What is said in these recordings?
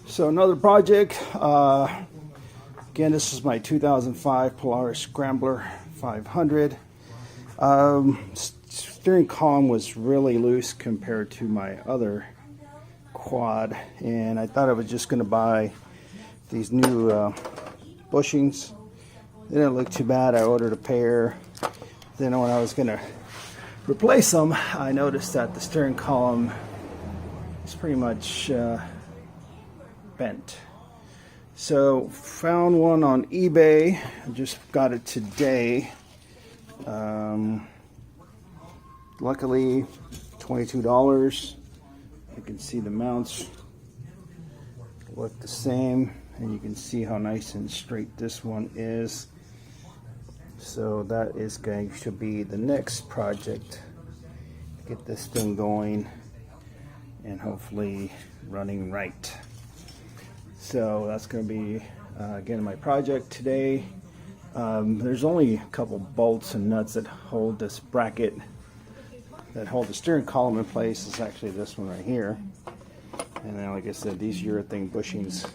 So another project. Again, this is my 2005 Polaris Scrambler 500. Steering column was really loose compared to my other quad, and I thought I was just going to buy these new bushings. They didn't look too bad. I ordered a pair. Then when I was going to replace them, I noticed that the steering column is pretty much bent. So found one on eBay. I just got it today. Luckily $22. You can see the mounts look the same, and you can see how nice and straight this one is. So that is going to be the next project to get this thing going and hopefully running right. So that's going to be again my project today. There's only a couple bolts and nuts that hold this bracket, that hold the steering column in place. It's actually this one right here. And then, like I said, these urethane bushings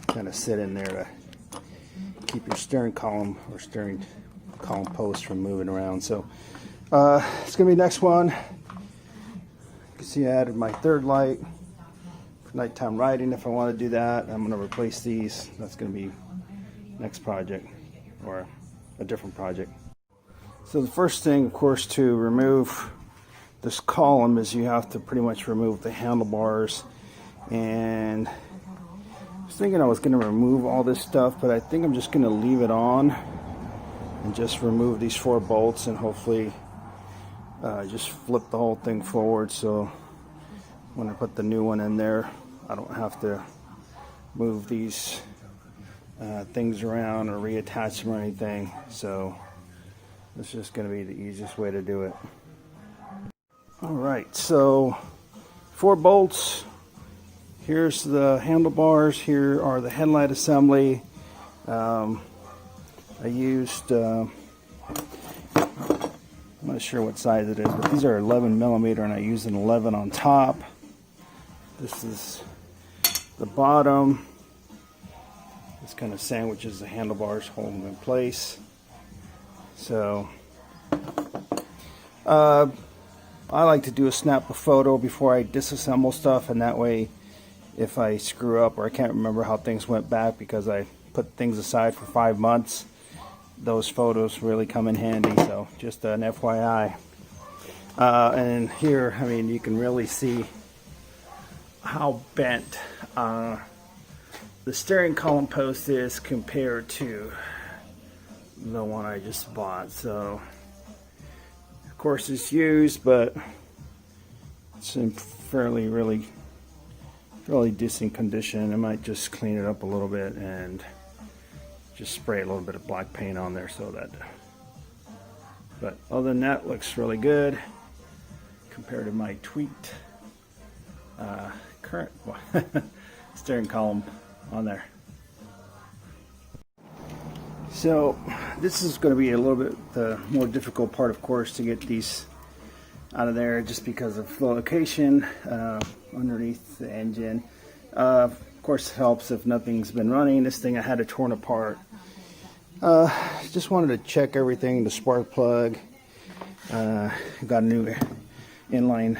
kind of sit in there to keep your steering column or steering column post from moving around. So it's going to be the next one. You can see I added my third light for nighttime riding. If I want to do that, I'm going to replace these. That's going to be next project, or a different project. So the first thing, of course, to remove this column is you have to pretty much remove the handlebars. And I was thinking I was going to remove all this stuff, but I think I'm just going to leave it on and just remove these 4 bolts and hopefully just flip the whole thing forward, so when I put the new one in there I don't have to move these things around or reattach them or anything. So this is just going to be the easiest way to do it. Alright, so 4 bolts. Here's the handlebars. Here are the headlight assembly. I used I'm not sure what size it is, but these are 11mm, and I used an 11 on top. This is the bottom. This kind of sandwiches the handlebars, hold them in place. So I like to do a snap a photo before I disassemble stuff, and that way if I screw up or I can't remember how things went back because I put things aside for 5 months, those photos really come in handy. So just an FYI. And here, I mean, you can really see how bent the steering column post is compared to the one I just bought. So of course it's used, but it's in really decent condition. I might just clean it up a little bit and just spray a little bit of black paint on there so that, but other than that, looks really good compared to my tweaked current steering column on there. So this is going to be a little bit the more difficult part, of course, to get these out of there, just because of the location underneath the engine. Of course, it helps if nothing's been running. This thing I had it torn apart. Just wanted to check everything. The spark plug. Got a new inline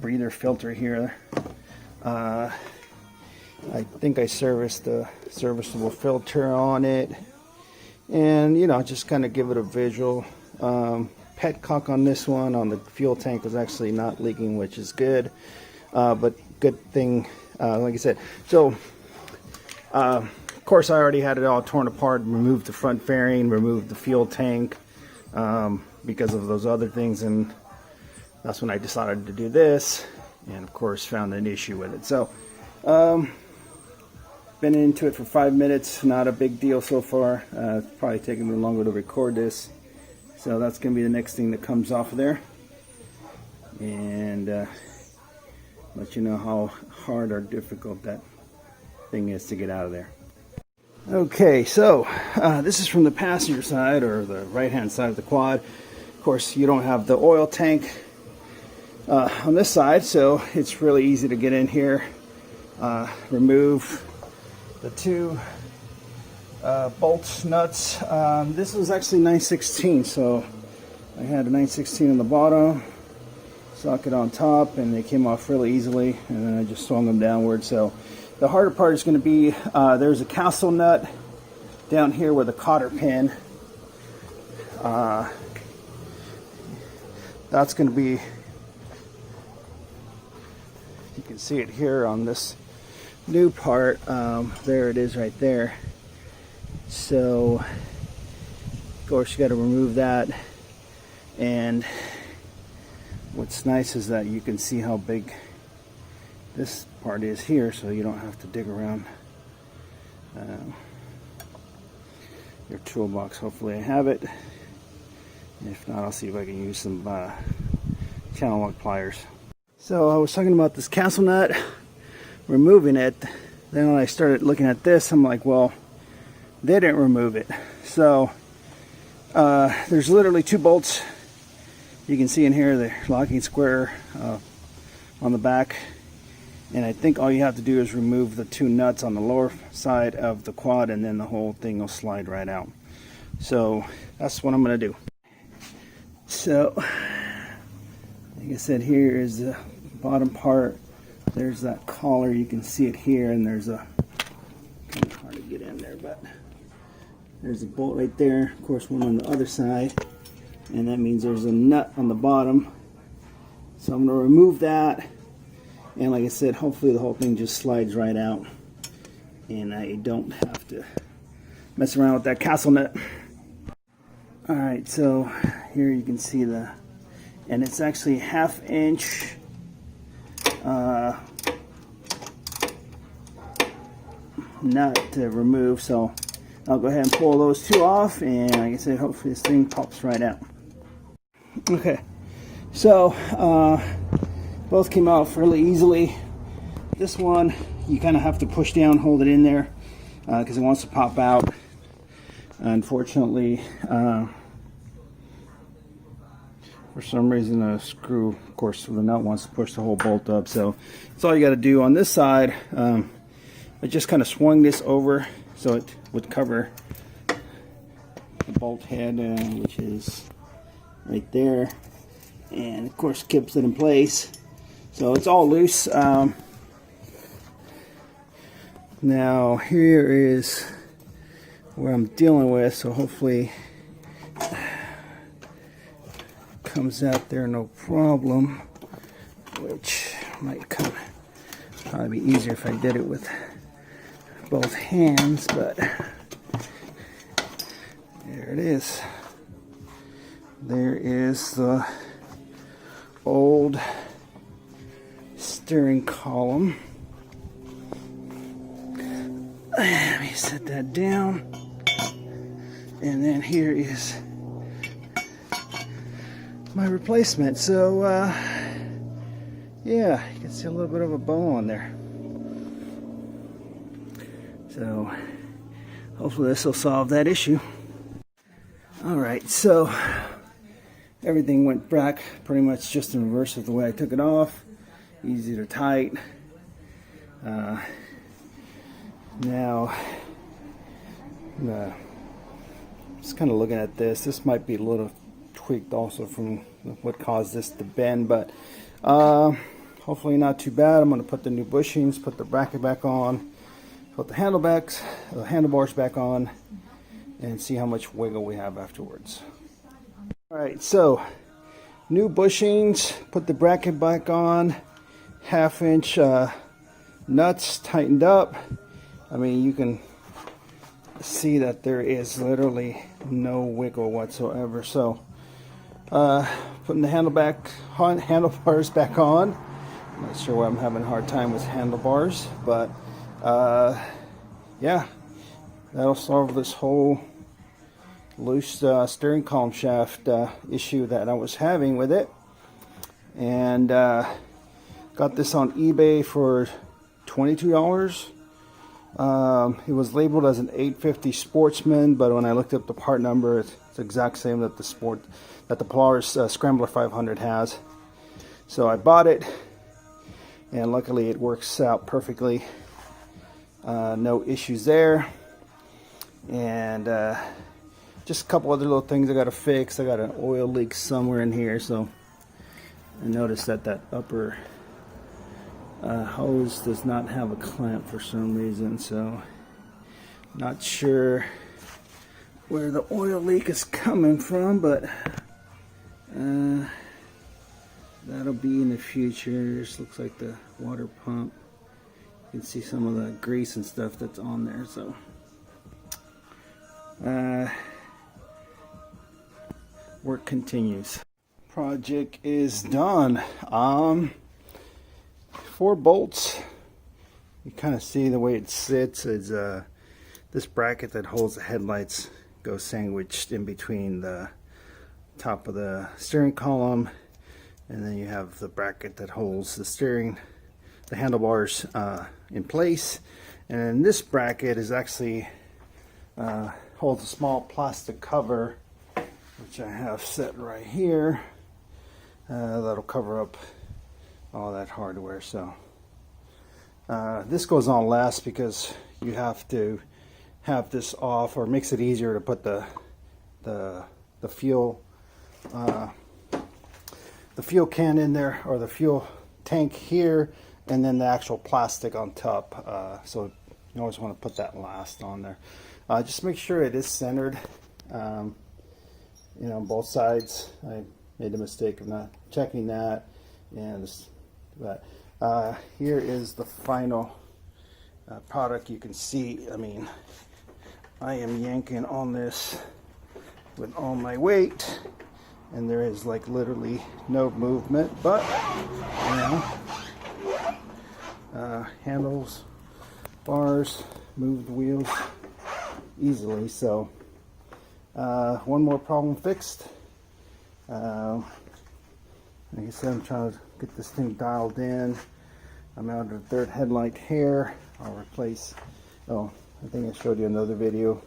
breather filter here. I think I serviced the serviceable filter on it, and you know, just kind of give it a visual. Petcock on this one, on the fuel tank, was actually not leaking, which is good. But good thing, like I said. So of course I already had it all torn apart, removed the front fairing, removed the fuel tank because of those other things, and that's when I decided to do this, and of course found an issue with it. So been into it for 5 minutes, not a big deal so far. It's probably taking me longer to record this, so that's gonna be the next thing that comes off of there, and let you know how hard or difficult that thing is to get out of there. Okay, so this is from the passenger side, or the right hand side of the quad. Of course, you don't have the oil tank on this side, so it's really easy to get in here remove the two bolt nuts. This was actually 9/16, so I had a 9/16 on the bottom, socket on top, and they came off really easily, and then I just swung them downward. So the harder part is going to be there's a castle nut down here with a cotter pin. That's going to be, you can see it here on this new part. There it is right there. So of course you got to remove that, and what's nice is that you can see how big this part is here, so you don't have to dig around your toolbox. Hopefully I have it. If not, I'll see if I can use some channel lock pliers. So I was talking about this castle nut, removing it. Then when I started looking at this, I'm like, well, they didn't remove it. So there's literally two bolts. You can see in here the locking square on the back, and I think all you have to do is remove the two nuts on the lower side of the quad, and then the whole thing will slide right out. So that's what I'm going to do. So like I said, here is the bottom part. There's that collar, you can see it here, and there's a, kind of hard to get in there, but there's a bolt right there, of course one on the other side, and that means there's a nut on the bottom. So I'm going to remove that, and like I said, hopefully the whole thing just slides right out and I don't have to mess around with that castle nut. Alright, so here you can see the, and it's actually 1/2 inch nut to remove, so I'll go ahead and pull those two off, and like I said, hopefully this thing pops right out. Okay, so both came out fairly easily. This one you kind of have to push down, hold it in there because it wants to pop out. Unfortunately, for some reason the screw, of course the nut wants to push the whole bolt up, so that's all you got to do. On this side, I just kind of swung this over so it would cover the bolt head, which is right there, and of course keeps it in place. So it's all loose. Now here is what I'm dealing with, so hopefully comes out there no problem, which might probably be easier if I did it with both hands, but there it is. There is the old steering column. Let me set that down, and then here is my replacement. So yeah, you can see a little bit of a bow on there. So hopefully this will solve that issue. Alright, so everything went back pretty much just in reverse of the way I took it off. Easy to tight. Now, just kind of looking at this. This might be a little tweaked also from what caused this to bend, but hopefully not too bad. I'm going to put the new bushings, put the bracket back on, put the handlebars back on, and see how much wiggle we have afterwards. Alright, so new bushings, put the bracket back on, 1/2 inch nuts tightened up. I mean, you can see that there is literally no wiggle whatsoever. So putting the handlebars back on. I'm not sure why I'm having a hard time with handlebars, but yeah, that'll solve this whole loose steering column shaft issue that I was having with it. And got this on eBay for $22. It was labeled as an 850 Sportsman, but when I looked up the part number, it's the exact same that the Polaris Scrambler 500 has. So I bought it, and luckily it works out perfectly. No issues there. And just a couple other little things I got to fix. I got an oil leak somewhere in here, so I noticed that that upper hose does not have a clamp for some reason, so not sure where the oil leak is coming from, but that'll be in the future. This looks like the water pump. You can see some of the grease and stuff that's on there, so work continues. Project is done. 4 bolts. You kind of see the way it sits is this bracket that holds the headlights goes sandwiched in between the top of the steering column, and then you have the bracket that holds the handlebars in place. And this bracket is actually holds a small plastic cover, which I have set right here. That'll cover up all that hardware. So this goes on last because you have to have this off, or it makes it easier to put the fuel can in there, or the fuel tank here, and then the actual plastic on top. So you always want to put that last on there. Just make sure it is centered, you know, on both sides. I made the mistake of not checking that, and here is the final product. You can see, I mean, I am yanking on this with all my weight, and there is like literally no movement, but you know, handles, bars, move the wheels easily. So one more problem fixed. Like I said, I'm trying to get this thing dialed in. I'm out of the third headlight here. I'll replace, oh, I think I showed you another video.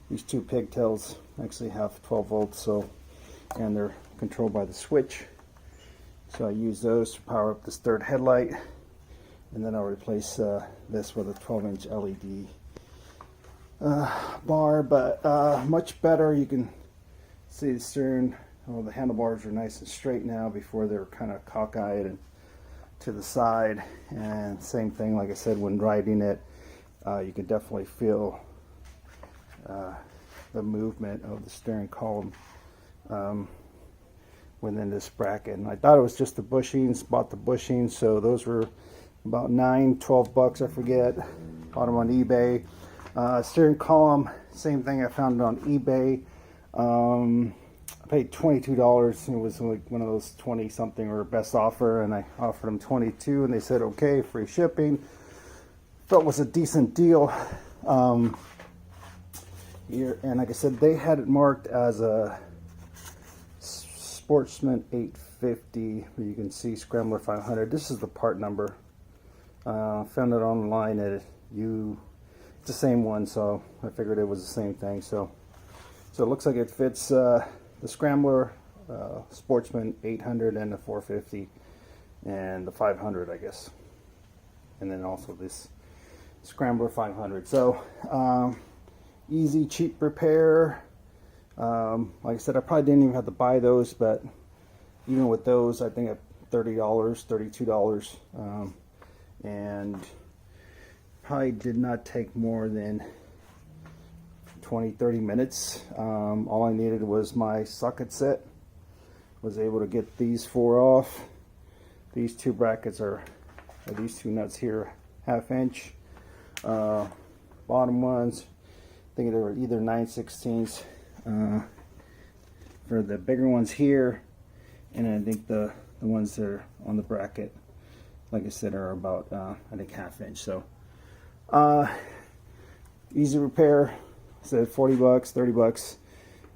These 2 pigtails actually have 12 volts, so, and they're controlled by the switch. So I use those to power up this third headlight, and then I'll replace this with a 12-inch LED bar. But much better. You can see the steering. Well, the handlebars are nice and straight now. Before they were kind of cockeyed and to the side. And same thing, like I said, when riding it, you can definitely feel the movement of the steering column within this bracket. And I thought it was just the bushings. Bought the bushings, so those were about $12 bucks, I forget. Bought them on eBay. Steering column, same thing. I found it on eBay. I paid $22. It was like one of those 20 something or best offer, and I offered them 22, and they said okay, free shipping. Felt it was a decent deal. Here, and like I said, they had it marked as a Sportsman 850, but you can see Scrambler 500. This is the part number. Found it online at it's the same one, so I figured it was the same thing. So it looks like it fits the Scrambler, Sportsman 800, and the 450, and the 500, I guess, and then also this Scrambler 500. So easy, cheap repair. Like I said, I probably didn't even have to buy those, but even with those, I think at $30, $32, and probably did not take more than 20-30 minutes. All I needed was my socket set. Was able to get these 4 off. These 2 brackets are these 2 nuts here, 1/2 inch. Bottom ones, I think they were either 9/16 for the bigger ones here, and I think the ones that are on the bracket, like I said, are about I think 1/2 inch. So easy repair. Said 40 bucks, 30 bucks,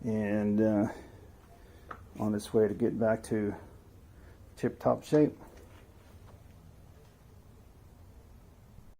and on its way to get back to tip-top shape.